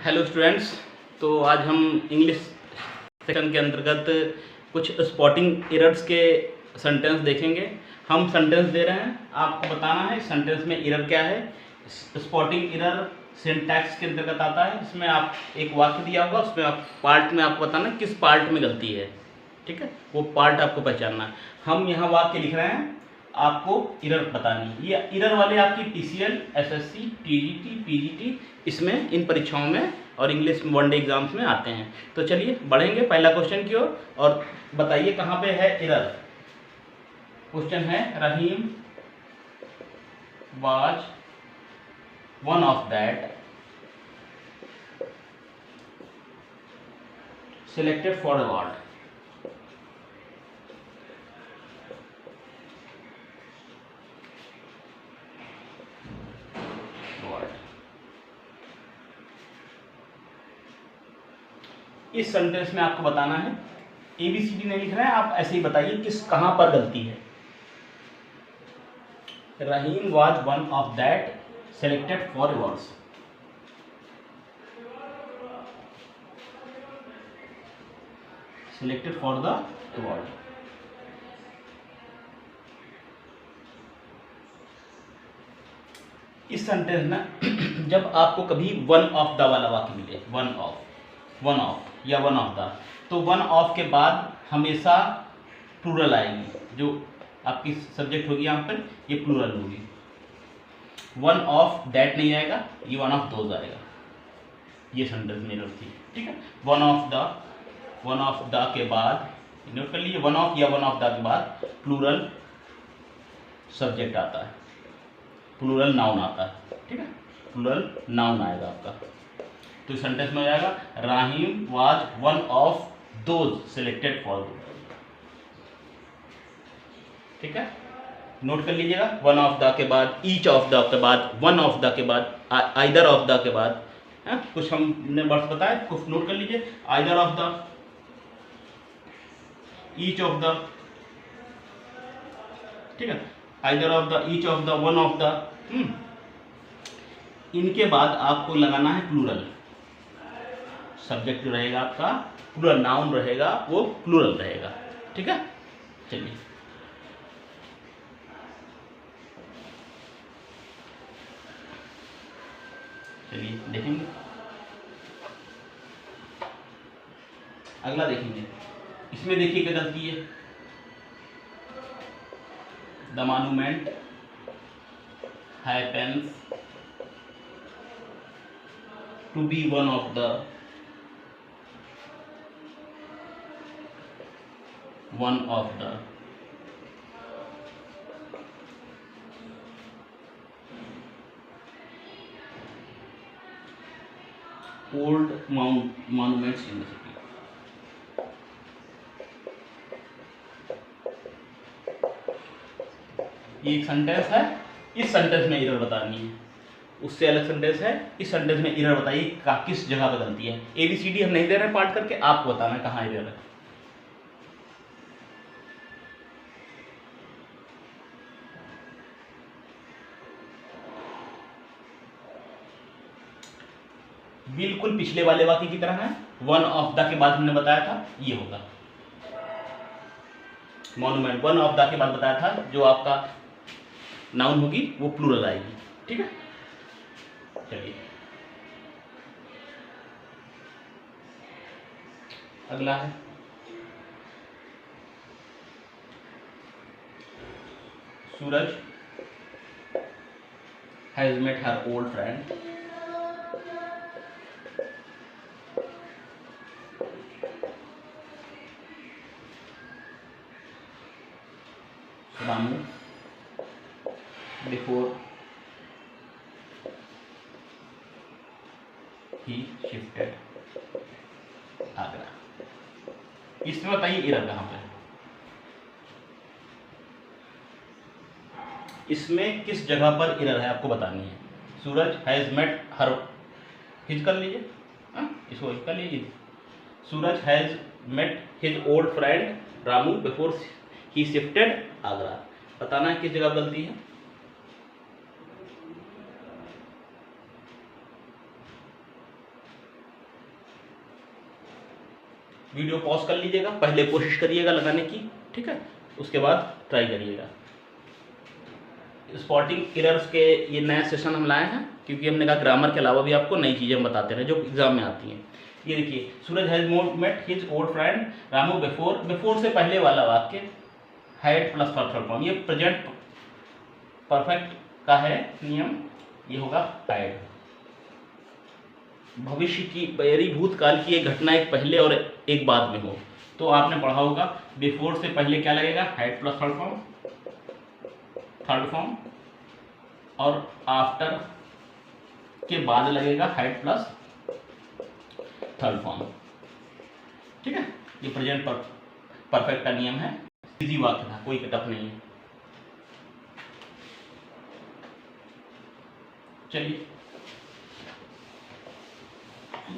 Hello students. तो आज हम इंग्लिश सेक्शन के अंतर्गत कुछ स्पॉटिंग एरर्स के सेंटेंस देखेंगे। हम सेंटेंस दे रहे हैं, आपको बताना है सेंटेंस में एरर क्या है। स्पॉटिंग एरर सिंटैक्स के अंतर्गत आता है। इसमें आप एक वाक्य दिया होगा, उसमें आप पार्ट में आपको बताना किस पार्ट में गलती है, ठीक है, वो पार्ट आपको पहचानना है। हम यहाँ वाक्य लिख रहे हैं, आपको एरर बतानी। ये एरर वाले आपकी टीसीएल, एसएससी, टीजीटी, पीजीटी इसमें इन परीक्षाओं में और इंग्लिश वनडे एग्जाम्स में आते हैं। तो चलिए बढ़ेंगे पहला क्वेश्चन की ओर और बताइए कहाँ पे है एरर। क्वेश्चन है Rahim was one of that selected for award. इस सेंटेंस में आपको बताना है, ABCD नहीं लिख रहे हैं, आप ऐसे ही बताइए किस कहां पर गलती है। Rahim was one of that selected for awards. Selected for the award. इस सेंटेंस में जब आपको कभी वन ऑफ द वाला वाक्य मिले, वन ऑफ या वन ऑफ द, तो वन ऑफ के बाद हमेशा प्लूरल आएगी। जो आपकी सब्जेक्ट होगी यहाँ पर, ये प्लूरल होगी। वन ऑफ दैट नहीं आएगा, ये वन ऑफ दोज आएगा। ये सेंटेंस में एरर थी, ठीक है। वन ऑफ द के बाद नोट कर लीजिए, वन ऑफ या वन ऑफ द के बाद प्लूरल सब्जेक्ट आता है, प्लूरल नाउन आता है, ठीक है, प्लूरल नाउन आएगा आपका। तो इस सेंटेंस में हो जाएगा Rahim was one of those selected for, ठीक है। नोट कर लीजिएगा, वन ऑफ द के बाद, ईच ऑफ द के बाद, वन ऑफ द के बाद, आइदर ऑफ द के बाद, कुछ हमने वर्ड्स बताए, कुछ नोट कर लीजिए। Either of the, each of the, ठीक है, either of the, each of the, one of the. इनके बाद आपको लगाना है प्लूरल। सब्जेक्ट जो रहेगा आपका, प्लूरल नाउन रहेगा, वो प्लूरल रहेगा, ठीक है। चलिए देखेंगे, अगला देखेंगे। इसमें देखिए क्या गलती है। The monument happens to be one of the old monuments in the city. ये एक सेंटेंस है, इस सेंटेंस में एरर बतानी है। उससे अलग सेंटेंस है, इस सेंटेंस में एरर बताइए किस जगह पर गलती है। ABCD हम नहीं दे रहे पार्ट करके, आपको बताना है कहाँ एरर है। बिल्कुल पिछले वाले वाक्य की तरह है। वन ऑफ द के बाद हमने बताया था ये होगा मॉन्यूमेंट। वन ऑफ द के बाद बताया था जो आपका नाउन होगी वो प्लूरल आएगी, ठीक है। चलिए अगला है Suraj has met her old friend Ramu before he shifted Agra. इसमें बताइए एरर कहाँ पे, इसमें किस जगह पर एरर है आपको बतानी है। Suraj has met her, his कर लीजिए, इसको हिज कर लीजिए। Suraj has met his old friend Ramu before he shifted Agra. बताना है किस जगह गलती है। वीडियो पॉज कर लीजिएगा, पहले कोशिश करिएगा लगाने की, ठीक है, उसके बाद ट्राई करिएगा। स्पॉटिंग एरर्स के ये नया सेशन हम लाए हैं, क्योंकि हमने कहा ग्रामर के अलावा भी आपको नई चीज़ें हम बताते रहे जो एग्जाम में आती हैं। ये देखिए, Suraj has met his old friend Ramu before से पहले वाला वाक्य हैड प्लस थर्ड फॉर्म, ये प्रेजेंट परफेक्ट का है नियम, ये होगा हैड। भविष्य की यानी भूतकाल की एक घटना एक पहले और एक बाद में हो, तो आपने पढ़ा होगा बिफोर से पहले क्या लगेगा, हैड प्लस थर्ड फॉर्म, और आफ्टर के बाद लगेगा हैड प्लस थर्ड फॉर्म, ठीक है। ये प्रेजेंट परफेक्ट का नियम है, इजी वाक्य था, कोई टफ नहीं है। चलिए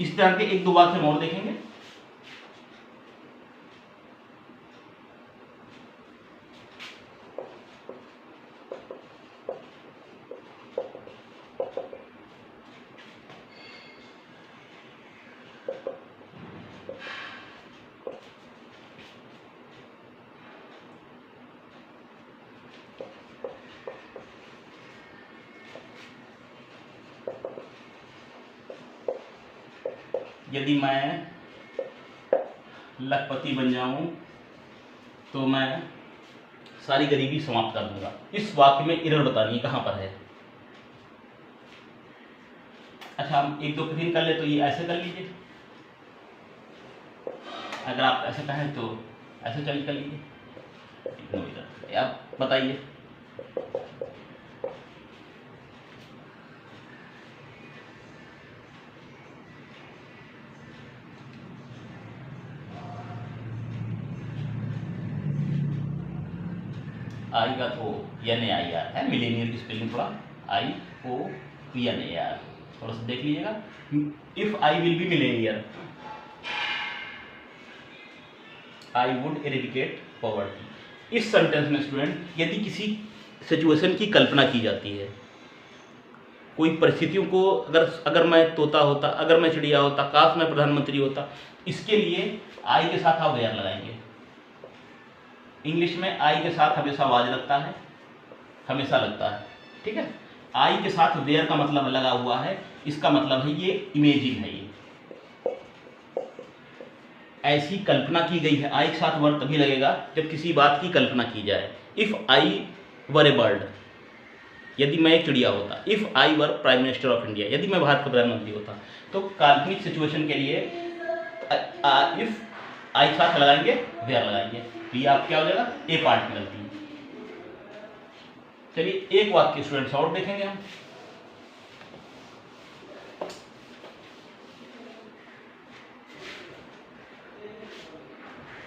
इस तरह के एक दो वाक्य हम और देखेंगे। यदि मैं लखपति बन जाऊं तो मैं सारी गरीबी समाप्त कर दूंगा। इस वाक्य में एरर बतानी है कहाँ पर है। अच्छा, हम एक दो क्लीन कर ले, तो ये ऐसे कर लीजिए, अगर आप ऐसे कहें तो ऐसे चल कर लीजिए। आप बताइए, आई का तो NAIR है, मिलेनियर की स्पेलिंग थोड़ा IONAR, थोड़ा सा देख लीजिएगा। If I will be Millionaire I would eradicate poverty. इस सेंटेंस में स्टूडेंट यदि किसी सिचुएशन की कल्पना की जाती है, कोई परिस्थितियों को, अगर मैं तोता होता, अगर मैं चिड़िया होता, काश मैं प्रधानमंत्री होता, इसके लिए आई के साथ आप वेयर लगाएंगे। इंग्लिश में आई के साथ हमेशा वाज लगता है, हमेशा लगता है, ठीक है। आई के साथ वेयर का मतलब लगा हुआ है, इसका मतलब है ये इमेजिंग है, ये ऐसी कल्पना की गई है। आई के साथ वर्ड तभी लगेगा जब किसी बात की कल्पना की जाए। If I were A bird, यदि मैं एक चिड़िया होता। If I were prime minister of India, यदि मैं भारत का प्रधानमंत्री होता। तो काल्पनिक सिचुएशन के लिए इफ आई के साथ लगाएंगे वेयर लगाएंगे, तो ये आप क्या हो जाएगा, ए पार्ट में गलती है। चलिए एक वाक्य स्टूडेंट्स और देखेंगे हम।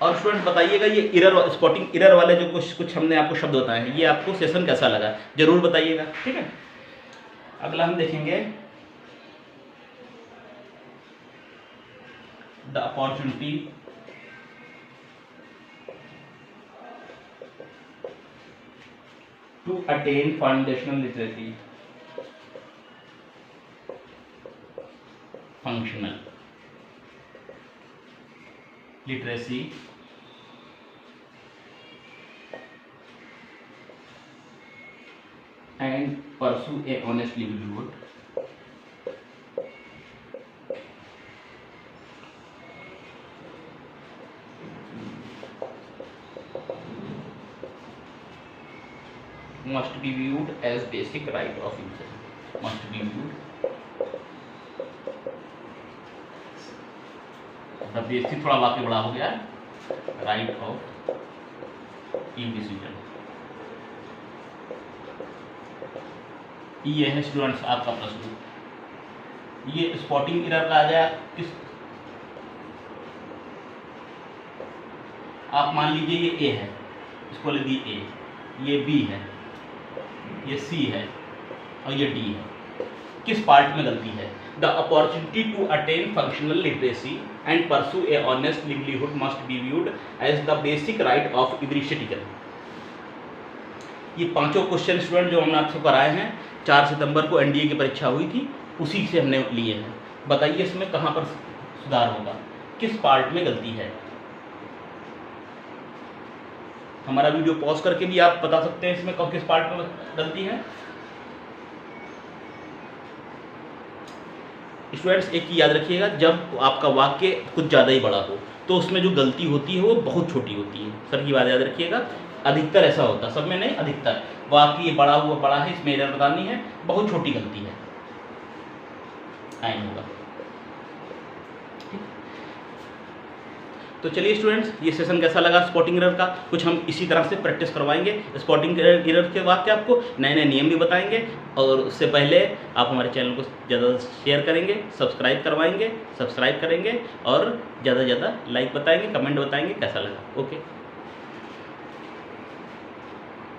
और स्टूडेंट बताइएगा ये एरर, स्पॉटिंग एरर वाले जो कुछ हमने आपको शब्द बताए हैं, ये आपको सेशन कैसा लगा जरूर बताइएगा, ठीक है। अगला हम देखेंगे the opportunity to attain foundational literacy, functional literacy and pursue a honest livelihood must be viewed as basic right of citizen, must be viewed the basic, थोड़ा वाक्य बड़ा हो गया, राइट ऑफ इंडिविजुअल। ये है स्टूडेंट्स आपका प्रश्न। ये स्पॉटिंग एरर का आ जाए किस, आप मान लीजिए ये ए है, इसको ले दी ए, ये बी है, ये सी है और ये डी है। किस पार्ट में गलती है? The opportunity to attain functional literacy and pursue a honest livelihood must be viewed as the basic right of every citizen. ये पांचों क्वेश्चन स्टूडेंट जो हमने आपसे कराए हैं 4 सितंबर को एनडीए की परीक्षा हुई थी, उसी से हमने लिए हैं। बताइए इसमें कहाँ पर सुधार होगा, किस पार्ट में गलती है। हमारा वीडियो पॉज करके भी आप बता सकते हैं इसमें किस पार्ट में गलती है। स्टूडेंट्स एक चीज याद रखिएगा, जब आपका वाक्य कुछ ज़्यादा ही बड़ा हो तो उसमें जो गलती होती है वो बहुत छोटी होती है। सर की बात याद रखिएगा, अधिकतर ऐसा होता है, सब में नहीं, अधिकतर वाक्य बड़ा हुआ बड़ा है, इसमें एरर बतानी है, बहुत छोटी गलती है, आइन होगा। तो चलिए स्टूडेंट्स, ये सेशन कैसा लगा स्पॉटिंग एरर का, कुछ हम इसी तरह से प्रैक्टिस करवाएंगे। स्पॉटिंग एरर के बाद क्या आपको नए नए नियम भी बताएंगे, और उससे पहले आप हमारे चैनल को ज़्यादा शेयर करेंगे, सब्सक्राइब करेंगे और ज़्यादा से ज़्यादा लाइक बताएंगे, कमेंट बताएंगे कैसा लगा। ओके।